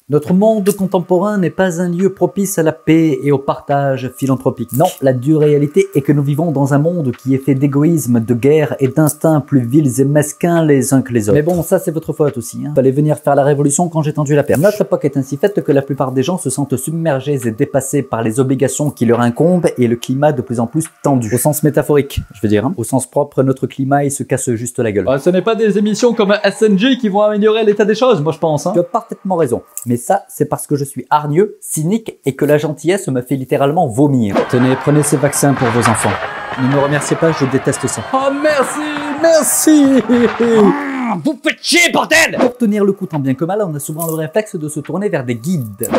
Notre monde contemporain n'est pas un lieu propice à la paix et au partage philanthropique. Non, la dure réalité est que nous vivons dans un monde qui est fait d'égoïsme, de guerre et d'instincts plus vils et mesquins les uns que les autres. Mais bon, ça c'est votre faute aussi. Fallait venir faire la révolution quand j'ai tendu la perche. Notre époque est ainsi faite que la plupart des gens se sentent submergés et dépassés par les obligations qui leur incombent et le climat de plus en plus tendu. Au sens métaphorique, je veux dire. Au sens propre, notre climat il se casse juste la gueule. Ce n'est pas des émissions comme SNJ qui vont améliorer l'état des choses, moi je pense. Tu as parfaitement raison. Mais ça, c'est parce que je suis hargneux, cynique et que la gentillesse me fait littéralement vomir. Tenez, prenez ces vaccins pour vos enfants. Ne me remerciez pas, je déteste ça. Oh merci, merci. Vous faites chier, bordel! Pour tenir le coup tant bien que mal, on a souvent le réflexe de se tourner vers des guides.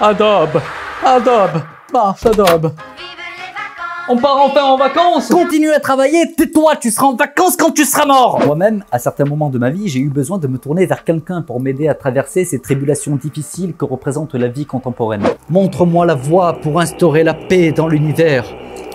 Adobe, marche Adobe. On part enfin en vacances! Continue à travailler, tais-toi, tu seras en vacances quand tu seras mort! Moi-même, à certains moments de ma vie, j'ai eu besoin de me tourner vers quelqu'un pour m'aider à traverser ces tribulations difficiles que représente la vie contemporaine. Montre-moi la voie pour instaurer la paix dans l'univers.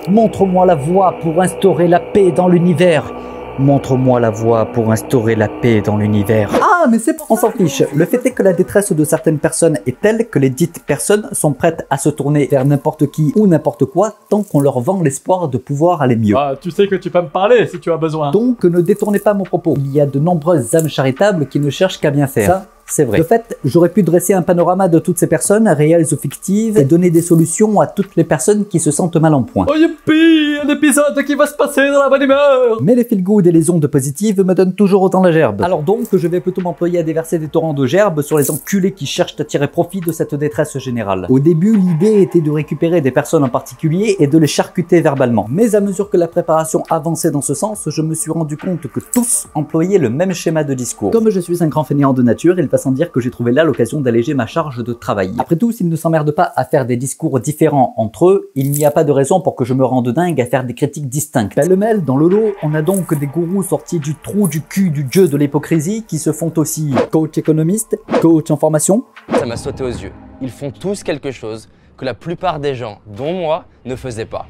Montre-moi la voie pour instaurer la paix dans l'univers. Montre-moi la voie pour instaurer la paix dans l'univers. Ah, mais c'est pas... On s'en fiche. Le fait est que la détresse de certaines personnes est telle que les dites personnes sont prêtes à se tourner vers n'importe qui ou n'importe quoi tant qu'on leur vend l'espoir de pouvoir aller mieux. Tu sais que tu peux me parler si tu as besoin. Donc ne détournez pas mon propos. Il y a de nombreuses âmes charitables qui ne cherchent qu'à bien faire. Ça, c'est vrai. De fait, j'aurais pu dresser un panorama de toutes ces personnes, réelles ou fictives, et donner des solutions à toutes les personnes qui se sentent mal en point. Oh youpi, un épisode qui va se passer dans la bonne humeur. Mais les feel-good et les ondes positives me donnent toujours autant la gerbe. Alors donc, je vais plutôt m'employer à déverser des torrents de gerbe sur les enculés qui cherchent à tirer profit de cette détresse générale. Au début, l'idée était de récupérer des personnes en particulier et de les charcuter verbalement. Mais à mesure que la préparation avançait dans ce sens, je me suis rendu compte que tous employaient le même schéma de discours. Comme je suis un grand fainéant de nature, il va sans dire que j'ai trouvé là l'occasion d'alléger ma charge de travail. Après tout, s'ils ne s'emmerdent pas à faire des discours différents entre eux, il n'y a pas de raison pour que je me rende dingue à faire des critiques distinctes. Pêle-mêle, dans le lot, on a donc des gourous sortis du trou du cul du dieu de l'hypocrisie qui se font aussi coach économiste, coach en formation. Ça m'a sauté aux yeux. Ils font tous quelque chose que la plupart des gens, dont moi, ne faisaient pas.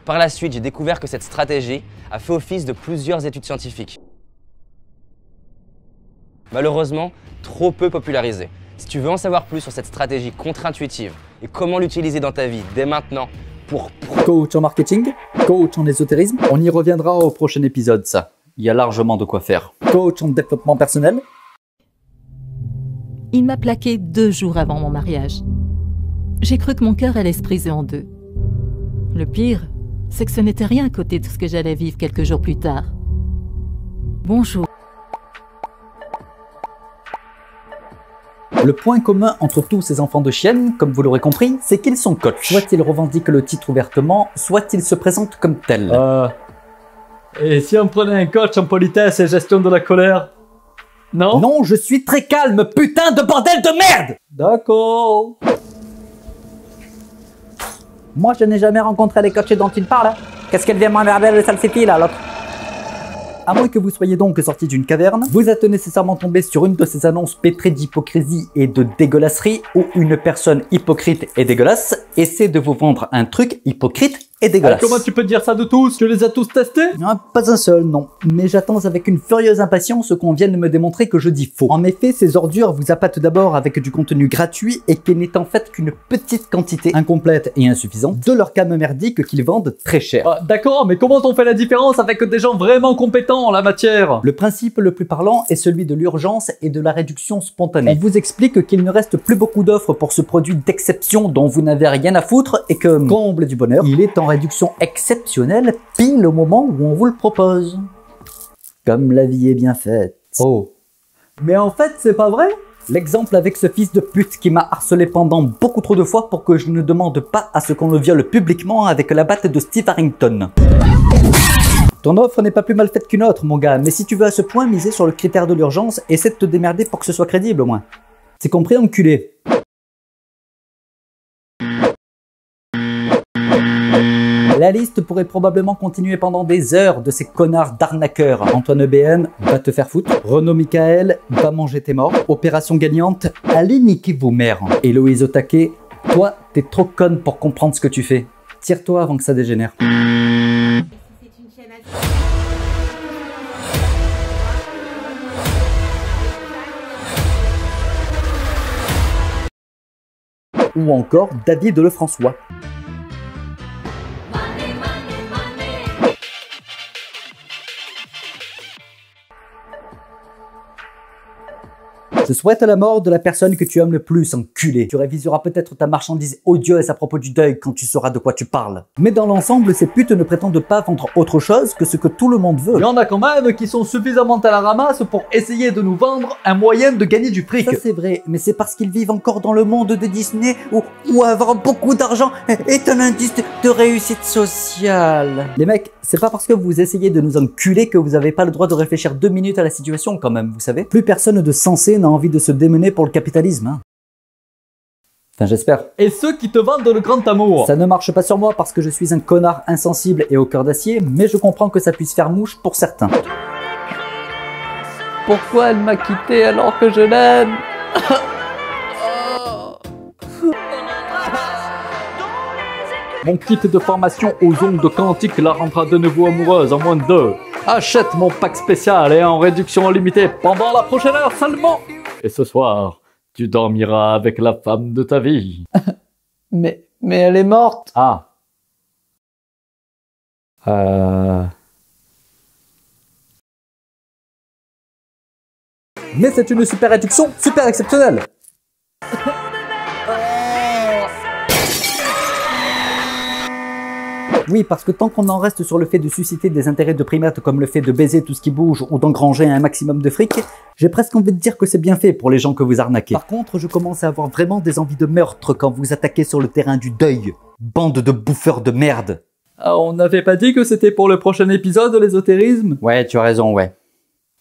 Par la suite, j'ai découvert que cette stratégie a fait office de plusieurs études scientifiques. Malheureusement, trop peu popularisée. Si tu veux en savoir plus sur cette stratégie contre-intuitive et comment l'utiliser dans ta vie dès maintenant pour... Coach en marketing, coach en ésotérisme, on y reviendra au prochain épisode ça. Il y a largement de quoi faire. Coach en développement personnel. Il m'a plaqué 2 jours avant mon mariage. J'ai cru que mon cœur allait se briser en deux. Le pire, c'est que ce n'était rien à côté de ce que j'allais vivre quelques jours plus tard. Bonjour. Le point commun entre tous ces enfants de chienne, comme vous l'aurez compris, c'est qu'ils sont coachs. Soit ils revendiquent le titre ouvertement, soit ils se présentent comme tels. Et si on prenait un coach en politesse et gestion de la colère? Non? Non, je suis très calme, putain de bordel de merde! D'accord. Moi, je n'ai jamais rencontré les coachs dont il parle. Qu'est-ce qu'elle vient m'emmerder le salsifi là, l'autre? À moins que vous soyez donc sorti d'une caverne, vous êtes nécessairement tombé sur une de ces annonces pétrées d'hypocrisie et de dégueulasserie où une personne hypocrite et dégueulasse essaie de vous vendre un truc hypocrite et dégueulasse. Comment tu peux dire ça de tous? Tu les as tous testés? Pas un seul, non. Mais j'attends avec une furieuse impatience qu'on vienne me démontrer que je dis faux. En effet, ces ordures vous appâtent d'abord avec du contenu gratuit et qui n'est en fait qu'une petite quantité incomplète et insuffisante de leur cam merdique qu'ils vendent très cher. D'accord, mais comment on fait la différence avec des gens vraiment compétents en la matière? Le principe le plus parlant est celui de l'urgence et de la réduction spontanée. On vous explique qu'il ne reste plus beaucoup d'offres pour ce produit d'exception dont vous n'avez rien à foutre et que, comble du bonheur, il est en réduction exceptionnelle pile au moment où on vous le propose. Comme la vie est bien faite. Oh. Mais en fait, c'est pas vrai? L'exemple avec ce fils de pute qui m'a harcelé pendant beaucoup trop de fois pour que je ne demande pas à ce qu'on le viole publiquement avec la batte de Steve Harrington. Ton offre n'est pas plus mal faite qu'une autre, mon gars, mais si tu veux à ce point miser sur le critère de l'urgence, essaie de te démerder pour que ce soit crédible au moins. C'est compris, enculé? La liste pourrait probablement continuer pendant des heures de ces connards d'arnaqueurs. Antoine EBM, va te faire foutre. Renaud Michael, va manger tes morts. Opération gagnante, allez niquer vos mères. Héloïse Otake, toi, t'es trop conne pour comprendre ce que tu fais. Tire-toi avant que ça dégénère. ou encore David Lefrançois. Je souhaite la mort de la personne que tu aimes le plus, enculé. Tu réviseras peut-être ta marchandise odieuse à propos du deuil quand tu sauras de quoi tu parles. Mais dans l'ensemble, ces putes ne prétendent pas vendre autre chose que ce que tout le monde veut. Il y en a quand même qui sont suffisamment à la ramasse pour essayer de nous vendre un moyen de gagner du fric. Ça c'est vrai, mais c'est parce qu'ils vivent encore dans le monde de Disney où avoir beaucoup d'argent est un indice de réussite sociale. Les mecs, c'est pas parce que vous essayez de nous enculer que vous avez pas le droit de réfléchir 2 minutes à la situation quand même, vous savez. Plus personne de sensé n'a envie de se démener pour le capitalisme, hein. Enfin, j'espère. Et ceux qui te vendent le grand amour. Ça ne marche pas sur moi parce que je suis un connard insensible et au cœur d'acier, mais je comprends que ça puisse faire mouche pour certains. Pourquoi elle m'a quitté alors que je l'aime? Mon kit de formation aux ondes quantiques la rendra de nouveau amoureuse en moins de 2. Achète mon pack spécial et en réduction limitée pendant la prochaine heure seulement. Et ce soir, tu dormiras avec la femme de ta vie. Mais elle est morte. Ah. Mais c'est une super réduction, super exceptionnelle. Oui, parce que tant qu'on en reste sur le fait de susciter des intérêts de primates comme le fait de baiser tout ce qui bouge ou d'engranger un maximum de fric, j'ai presque envie de dire que c'est bien fait pour les gens que vous arnaquez. Par contre, je commence à avoir vraiment des envies de meurtre quand vous attaquez sur le terrain du deuil. Bande de bouffeurs de merde. Ah, on n'avait pas dit que c'était pour le prochain épisode, l'ésotérisme? Ouais, tu as raison, ouais.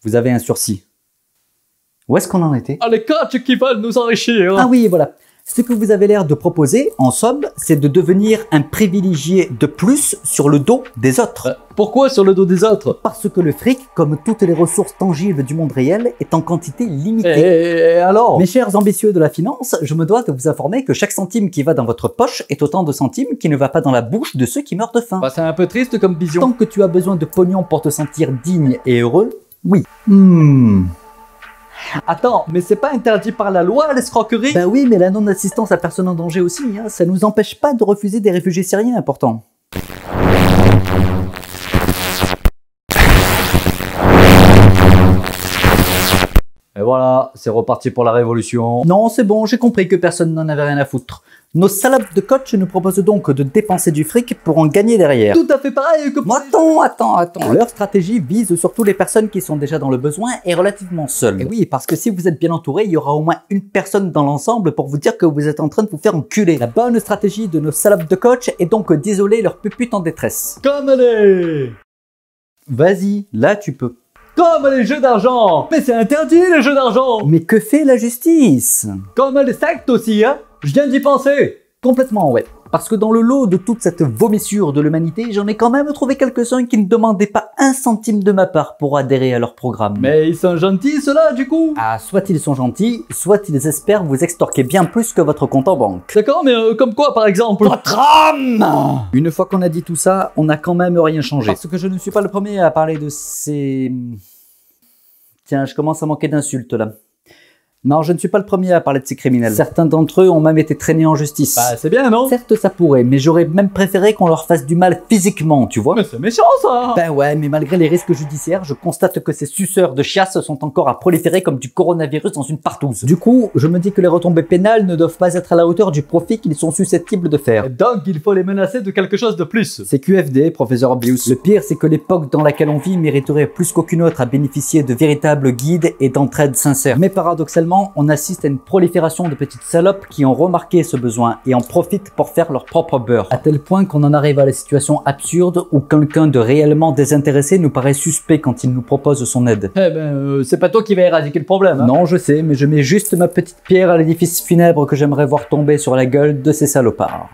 Vous avez un sursis. Où est-ce qu'on en était? Ah, les coachs qui veulent nous enrichir. Ah oui, voilà. Ce que vous avez l'air de proposer, en somme, c'est de devenir un privilégié de plus sur le dos des autres. Pourquoi sur le dos des autres? Parce que le fric, comme toutes les ressources tangibles du monde réel, est en quantité limitée. Et alors? Mes chers ambitieux de la finance, je me dois de vous informer que chaque centime qui va dans votre poche est autant de centimes qui ne va pas dans la bouche de ceux qui meurent de faim. Bah, c'est un peu triste comme vision. Tant que tu as besoin de pognon pour te sentir digne et heureux, oui. Attends, mais c'est pas interdit par la loi, l'escroquerie? Bah oui, mais la non-assistance à personne en danger aussi, hein, ça nous empêche pas de refuser des réfugiés syriens importants. Et voilà, c'est reparti pour la révolution. Non, c'est bon, j'ai compris que personne n'en avait rien à foutre. Nos salopes de coach nous proposent donc de dépenser du fric pour en gagner derrière. Tout à fait pareil que... Attends. Leur stratégie vise surtout les personnes qui sont déjà dans le besoin et relativement seules. Et oui, parce que si vous êtes bien entouré, il y aura au moins une personne dans l'ensemble pour vous dire que vous êtes en train de vous faire enculer. La bonne stratégie de nos salopes de coach est donc d'isoler leur pupute en détresse. Comme les... Vas-y, là tu peux. Comme les jeux d'argent. Mais c'est interdit les jeux d'argent. Mais que fait la justice? Comme les sectes aussi, hein. Je viens d'y penser. Complètement, ouais. Parce que dans le lot de toute cette vomissure de l'humanité, j'en ai quand même trouvé quelques-uns qui ne demandaient pas un centime de ma part pour adhérer à leur programme. Mais ils sont gentils ceux-là du coup? Ah, soit ils sont gentils, soit ils espèrent vous extorquer bien plus que votre compte en banque. D'accord, mais comme quoi par exemple? Votre âme! Une fois qu'on a dit tout ça, on n'a quand même rien changé. Parce que je ne suis pas le premier à parler de ces... Tiens, je commence à manquer d'insultes là. Non, je ne suis pas le premier à parler de ces criminels. Certains d'entre eux ont même été traînés en justice. Bah, c'est bien, non? Certes, ça pourrait, mais j'aurais même préféré qu'on leur fasse du mal physiquement, tu vois. Mais c'est méchant, ça! Ben ouais, mais malgré les risques judiciaires, je constate que ces suceurs de chiasse sont encore à proliférer comme du coronavirus dans une partouze. Du coup, je me dis que les retombées pénales ne doivent pas être à la hauteur du profit qu'ils sont susceptibles de faire. Et donc, il faut les menacer de quelque chose de plus. C'est QFD, professeur Obvious. Le pire, c'est que l'époque dans laquelle on vit mériterait plus qu'aucune autre à bénéficier de véritables guides et d'entraide sincères. Mais paradoxalement, on assiste à une prolifération de petites salopes qui ont remarqué ce besoin et en profitent pour faire leur propre beurre. À tel point qu'on en arrive à la situation absurde où quelqu'un de réellement désintéressé nous paraît suspect quand il nous propose son aide. Eh ben, c'est pas toi qui vas éradiquer le problème, hein. Non, je sais, mais je mets juste ma petite pierre à l'édifice funèbre que j'aimerais voir tomber sur la gueule de ces salopards.